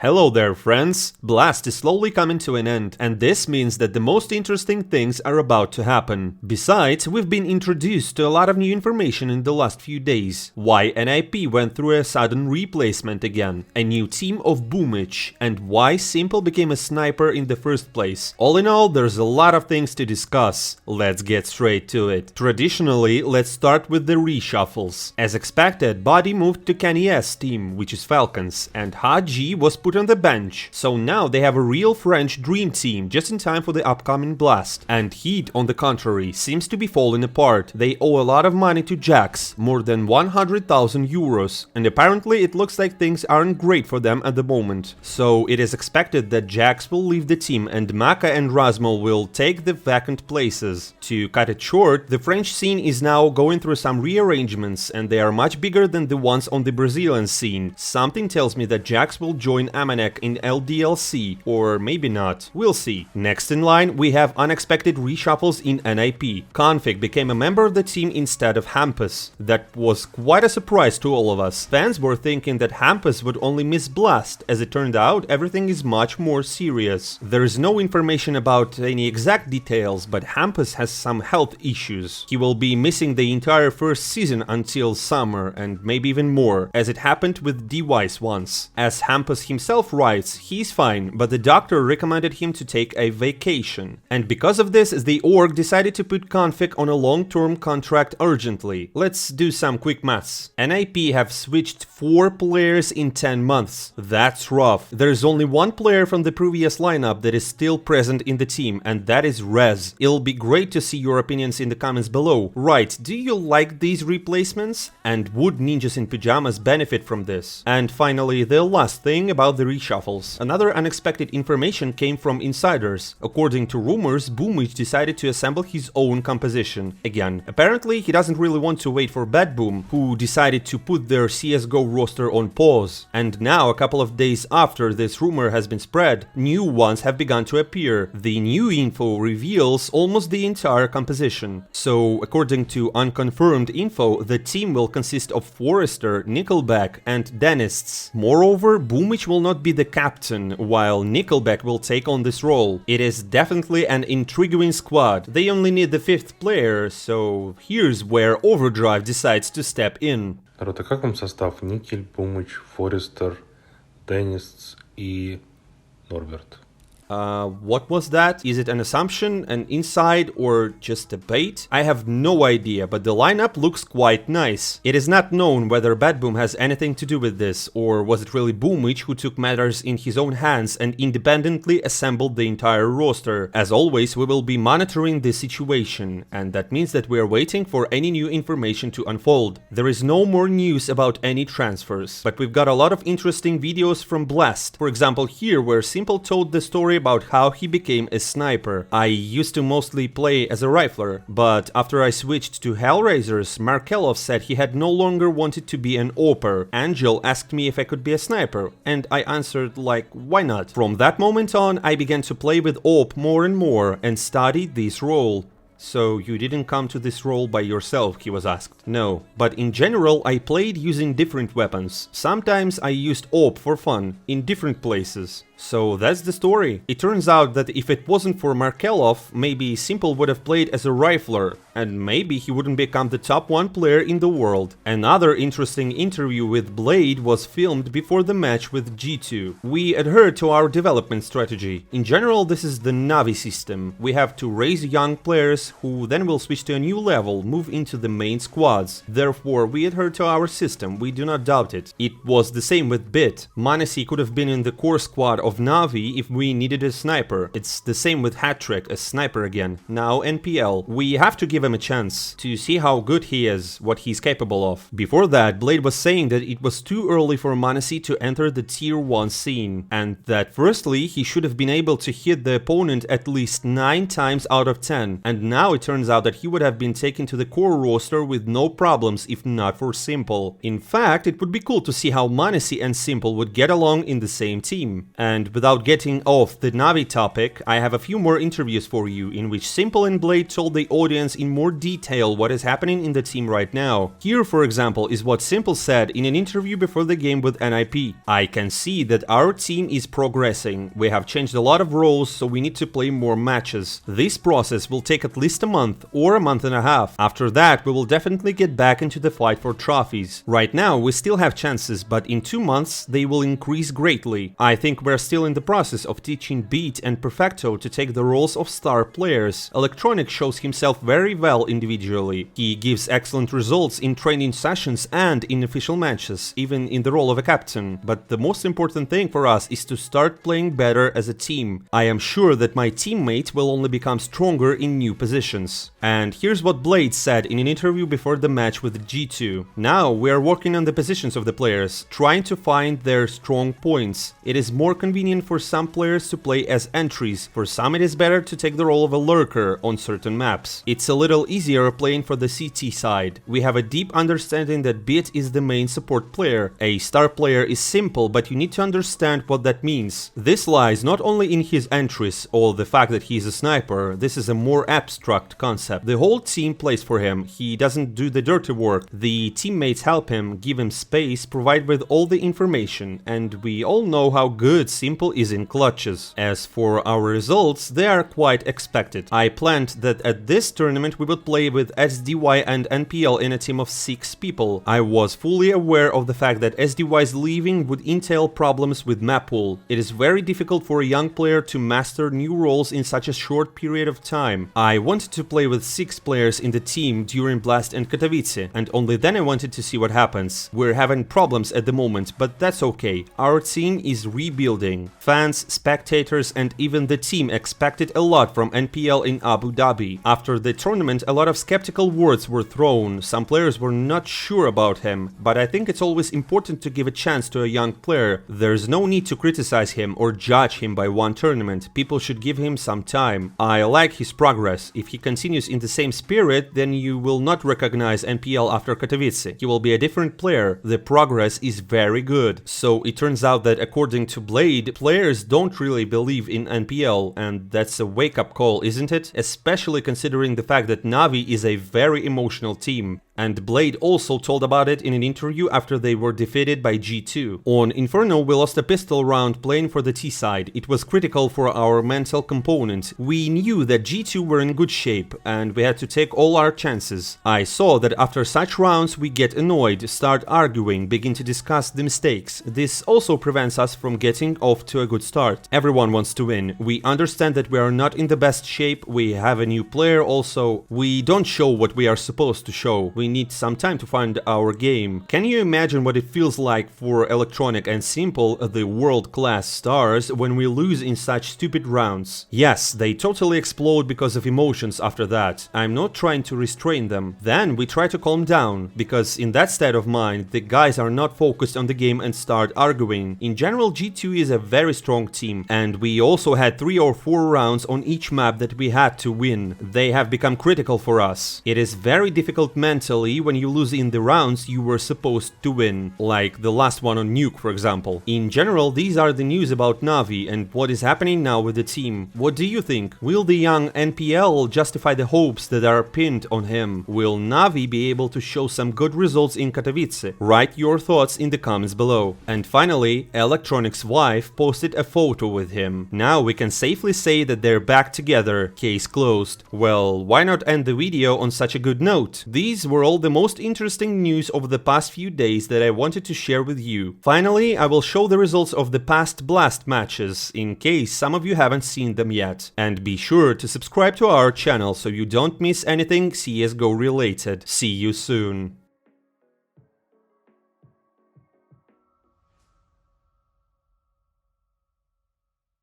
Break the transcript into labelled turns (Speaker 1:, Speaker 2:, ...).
Speaker 1: Hello there, friends! Blast is slowly coming to an end, and this means that the most interesting things are about to happen. Besides, we've been introduced to a lot of new information in the last few days. Why NIP went through a sudden replacement again, a new team of Boomwich, and why Simple became a sniper in the first place. All in all, there's a lot of things to discuss. Let's get straight to it. Traditionally, let's start with the reshuffles. As expected, Buddy moved to Kenny's team, which is Falcons, and Haji was put on the bench, so now they have a real French dream team just in time for the upcoming Blast. And Heat, on the contrary, seems to be falling apart. They owe a lot of money to Jax, more than 100,000 euros, and apparently it looks like things aren't great for them at the moment. So it is expected that Jax will leave the team and Maka and Razmal will take the vacant places. To cut it short, the French scene is now going through some rearrangements, and they are much bigger than the ones on the Brazilian scene. Something tells me that Jax will join Amanek in LDLC, or maybe not. We'll see. Next in line, we have unexpected reshuffles in NIP. K0nfig became a member of the team instead of Hampus. That was quite a surprise to all of us. Fans were thinking that Hampus would only miss Blast. As it turned out, everything is much more serious. There is no information about any exact details, but Hampus has some health issues. He will be missing the entire first season until summer, and maybe even more, as it happened with D-Wise once. As Hampus himself writes, he's fine, but the doctor recommended him to take a vacation. And because of this, the org decided to put K0nfig on a long-term contract urgently. Let's do some quick maths. NIP have switched 4 players in 10 months. That's rough. There's only one player from the previous lineup that is still present in the team, and that is Rez. It'll be great to see your opinions in the comments below. Right, do you like these replacements? And would Ninjas in Pyjamas benefit from this? And finally, the last thing about the reshuffles. Another unexpected information came from insiders. According to rumors, Boomwich decided to assemble his own composition. Again, apparently he doesn't really want to wait for Bad Boom, who decided to put their CSGO roster on pause. And now, a couple of days after this rumor has been spread, new ones have begun to appear. The new info reveals almost the entire composition. So, according to unconfirmed info, the team will consist of Forrester, Nickelback, and Dentists. Moreover, Boomwich will not be the captain, while Nickelback will take on this role. It is definitely an intriguing squad. They only need the 5th player, so here's where Overdrive decides to step in.
Speaker 2: Народ, а как вам состав? Никель, Boomwich, Forrester, Dentists и Norbert?
Speaker 1: What was that? Is it an assumption, an inside, or just a bait? I have no idea, but the lineup looks quite nice. It is not known whether Bad Boom has anything to do with this, or was it really Boomwich who took matters in his own hands and independently assembled the entire roster. As always, we will be monitoring the situation, and that means that we are waiting for any new information to unfold. There is no more news about any transfers, but we've got a lot of interesting videos from Blast. For example, here where Simple told the story about how he became a sniper. I used to mostly play as a rifler, but after I switched to Hellraisers, Markelov said he had no longer wanted to be an AWPer. Angel asked me if I could be a sniper, and I answered like, why not? From that moment on, I began to play with AWP more and more and studied this role. So you didn't come to this role by yourself, he was asked. No, but in general I played using different weapons. Sometimes I used AWP for fun, in different places. So that's the story. It turns out that if it wasn't for Markelov, maybe Simple would have played as a rifler, and maybe he wouldn't become the top 1 player in the world. Another interesting interview with Blade was filmed before the match with G2. We adhered to our development strategy. In general, this is the NAVI system. We have to raise young players who then will switch to a new level, move into the main squads. Therefore, we adhere to our system, we do not doubt it. It was the same with Bit. Manesi could have been in the core squad of NAVI if we needed a sniper. It's the same with Hattrick, a sniper again. Now NPL. We have to give him a chance to see how good he is, what he's capable of. Before that, Blade was saying that it was too early for Manesi to enter the tier 1 scene, and that firstly he should have been able to hit the opponent at least 9 times out of 10, and now it turns out that he would have been taken to the core roster with no problems if not for Simple. In fact, it would be cool to see how Manesi and Simple would get along in the same team. And without getting off the NAVI topic, I have a few more interviews for you in which Simple and Blade told the audience in more detail what is happening in the team right now. Here, for example, is what Simple said in an interview before the game with NIP. I can see that our team is progressing. We have changed a lot of roles, so we need to play more matches. This process will take at least a month or a month and a half. After that, we will definitely get back into the fight for trophies. Right now, we still have chances, but in 2 months, they will increase greatly. I think we're still in the process of teaching Beat and Perfecto to take the roles of star players. Electronic shows himself very well individually. He gives excellent results in training sessions and in official matches, even in the role of a captain. But the most important thing for us is to start playing better as a team. I am sure that my teammates will only become stronger in new positions. And here's what Blade said in an interview before the match with G2. Now we are working on the positions of the players, trying to find their strong points. It is more convenient for some players to play as entries, for some it is better to take the role of a lurker on certain maps. It's a little easier playing for the CT side. We have a deep understanding that Beat is the main support player. A star player is simple, but you need to understand what that means. This lies not only in his entries or the fact that he is a sniper. This is a more abstract concept. The whole team plays for him. He doesn't do the dirty work. The teammates help him, give him space, provide with all the information, and we all know how good Simple is in clutches. As for our results, they are quite expected. I planned that at this tournament we would play with SDY and NPL in a team of 6 people. I was fully aware of the fact that SDY's leaving would entail problems with map pool. It is very difficult for a young player to master new roles in such a short period of time. I wanted to play with 6 players in the team during Blast and Katowice, and only then I wanted to see what happens. We're having problems at the moment, but that's okay. Our team is rebuilding. Fans, spectators, and even the team expected a lot from NPL in Abu Dhabi. After the tournament, a lot of skeptical words were thrown. Some players were not sure about him, but I think it's always important to give a chance to a young player. There's no need to criticize him or judge him by one tournament. People should give him some time. I like his progress. If he continues in the same spirit, then you will not recognize NPL after Katowice. He will be a different player. The progress is very good. So it turns out that according to Blade, players don't really believe in NPL, and that's a wake-up call, isn't it? Especially considering the fact that NAVI is a very emotional team. And Blade also told about it in an interview after they were defeated by G2. On Inferno, we lost a pistol round playing for the T side. It was critical for our mental component. We knew that G2 were in good shape, and we had to take all our chances. I saw that after such rounds we get annoyed, start arguing, begin to discuss the mistakes. This also prevents us from getting off to a good start. Everyone wants to win. We understand that we are not in the best shape, we have a new player also. We don't show what we are supposed to show. We need some time to find our game. Can you imagine what it feels like for Electronic and Simple, the world-class stars, when we lose in such stupid rounds? Yes, they totally explode because of emotions after that. I'm not trying to restrain them. Then we try to calm down, because in that state of mind, the guys are not focused on the game and start arguing. In general, G2 is a very strong team, and we also had 3 or 4 rounds on each map that we had to win. They have become critical for us. It is very difficult mentally when you lose in the rounds you were supposed to win, like the last one on Nuke, for example. In general, these are the news about NAVI and what is happening now with the team. What do you think? Will the young NPL justify the hopes that are pinned on him? Will NAVI be able to show some good results in Katowice? Write your thoughts in the comments below. And finally, Electronic's wife posted a photo with him. Now we can safely say that they're back together, case closed. Well, why not end the video on such a good note? These were all the most interesting news over the past few days that I wanted to share with you. Finally, I will show the results of the past Blast matches, in case some of you haven't seen them yet. And be sure to subscribe to our channel so you don't miss anything CSGO related. See you soon.